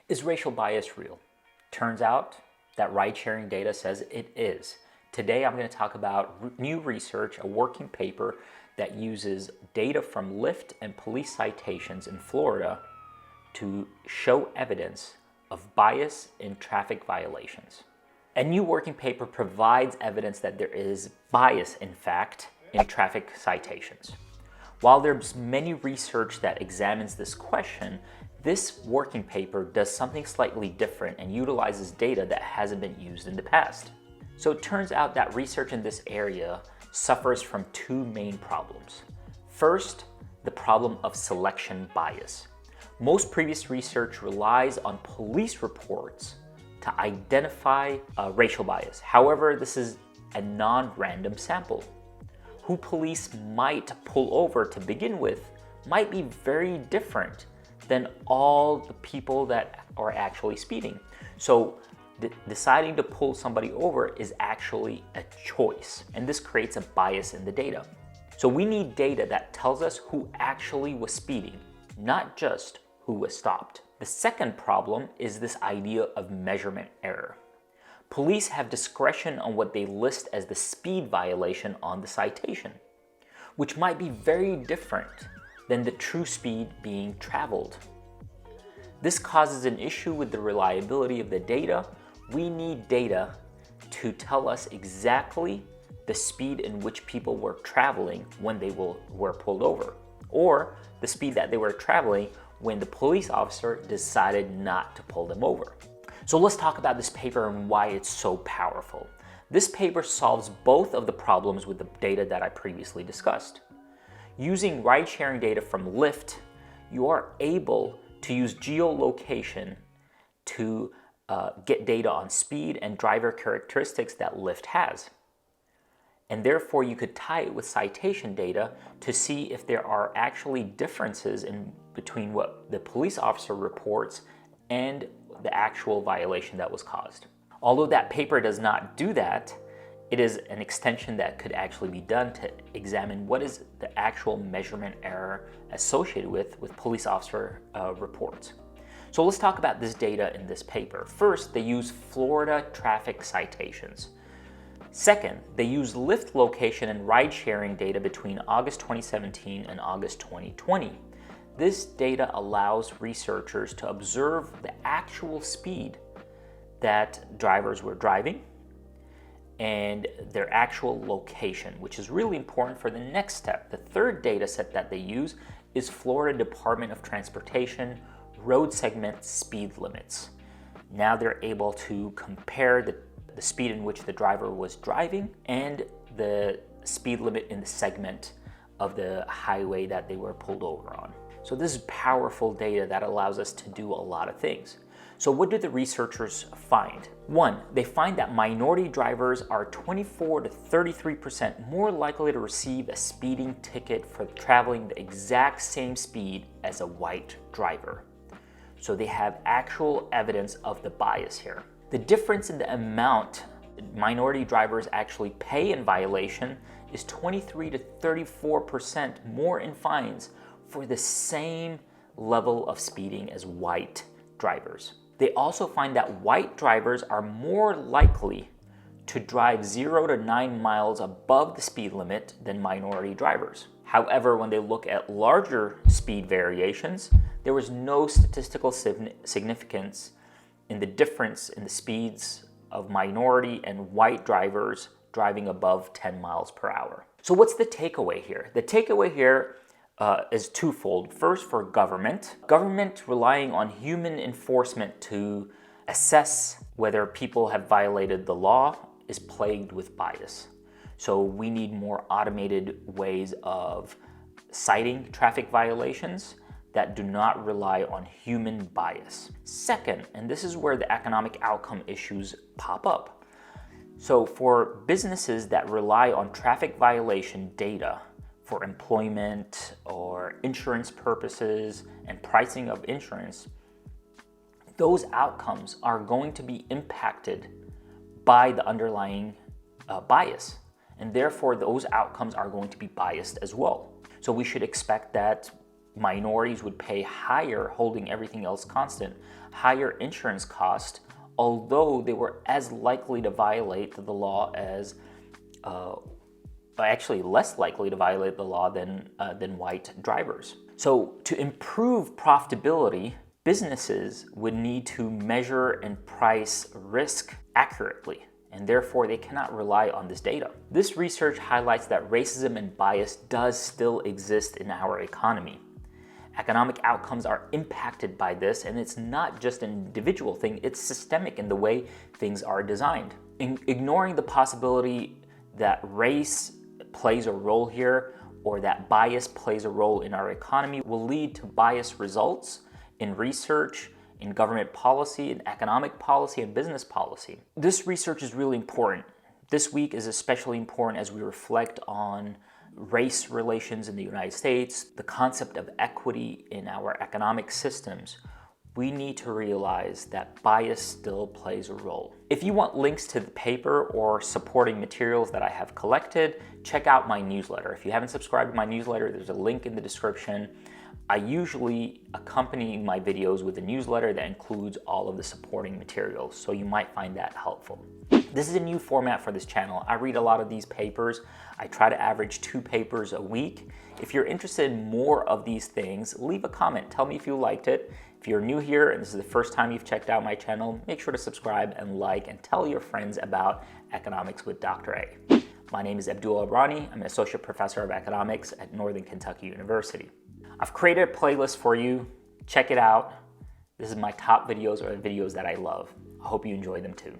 Is racial bias real? Turns out that ride-sharing data says it is. Today I'm going to talk about new research, a working paper that uses data from Lyft and police citations in Florida to show evidence of bias in traffic violations. A new working paper provides evidence that there is bias, in fact, in traffic citations. While there's many research that examines this question, this working paper does something slightly different and utilizes data that hasn't been used in the past. So it turns out that research in this area suffers from two main problems. First, the problem of selection bias. Most previous research relies on police reports to identify racial bias. However, this is a non-random sample. Who police might pull over to begin with might be very different than all the people that are actually speeding. So deciding to pull somebody over is actually a choice, and this creates a bias in the data. So we need data that tells us who actually was speeding, not just who was stopped. The second problem is this idea of measurement error. Police have discretion on what they list as the speed violation on the citation, which might be very different than the true speed being traveled. This causes an issue with the reliability of the data. We need data to tell us exactly the speed in which people were traveling when they were pulled over, or the speed that they were traveling when the police officer decided not to pull them over. So let's talk about this paper and why it's so powerful. This paper solves both of the problems with the data that I previously discussed. Using ride-sharing data from Lyft, you are able to use geolocation to get data on speed and driver characteristics that Lyft has. And therefore, you could tie it with citation data to see if there are actually differences between what the police officer reports and the actual violation that was caused. Although that paper does not do that, it is an extension that could actually be done to examine what is the actual measurement error associated with police officer reports. So let's talk about this data in this paper. First, they use Florida traffic citations. Second, they use Lyft location and ride-sharing data between August 2017 and August 2020. This data allows researchers to observe the actual speed that drivers were driving and their actual location, which is really important for the next step. The third data set that they use is Florida Department of Transportation road segment speed limits. Now they're able to compare the speed in which the driver was driving and the speed limit in the segment of the highway that they were pulled over on. So this is powerful data that allows us to do a lot of things. So what do the researchers find? One, they find that minority drivers are 24 to 33% more likely to receive a speeding ticket for traveling the exact same speed as a white driver. So they have actual evidence of the bias here. The difference in the amount minority drivers actually pay in violation is 23 to 34% more in fines for the same level of speeding as white drivers. They also find that white drivers are more likely to drive 0 to 9 miles above the speed limit than minority drivers. However, when they look at larger speed variations, there was no statistical significance in the difference in the speeds of minority and white drivers driving above 10 miles per hour. So what's the takeaway here? The takeaway here is twofold. First, for government relying on human enforcement to assess whether people have violated the law is plagued with bias. So we need more automated ways of citing traffic violations that do not rely on human bias. Second, and this is where the economic outcome issues pop up. So for businesses that rely on traffic violation data for employment or insurance purposes and pricing of insurance, those outcomes are going to be impacted by the underlying bias. And therefore, those outcomes are going to be biased as well. So we should expect that minorities would pay higher, holding everything else constant, higher insurance cost, although they were as likely to violate the law as, actually less likely to violate the law than white drivers. So to improve profitability, businesses would need to measure and price risk accurately, and therefore they cannot rely on this data. This research highlights that racism and bias does still exist in our economy. Economic outcomes are impacted by this, and it's not just an individual thing, it's systemic in the way things are designed. Ignoring the possibility that race plays a role here or that bias plays a role in our economy will lead to biased results in research, in government policy, in economic policy, and business policy. This research is really important. This week is especially important as we reflect on race relations in the United States, the concept of equity in our economic systems. We need to realize that bias still plays a role. If you want links to the paper or supporting materials that I have collected, check out my newsletter. If you haven't subscribed to my newsletter, there's a link in the description. I usually accompany my videos with a newsletter that includes all of the supporting materials, so you might find that helpful. This is a new format for this channel. I read a lot of these papers. I try to average 2 papers a week. If you're interested in more of these things, leave a comment. Tell me if you liked it. If you're new here and this is the first time you've checked out my channel, make sure to subscribe and like and tell your friends about Economics with Dr. A. My name is Abdul Abrani. I'm an associate professor of economics at Northern Kentucky University. I've created a playlist for you. Check it out. This is my top videos or videos that I love. I hope you enjoy them too.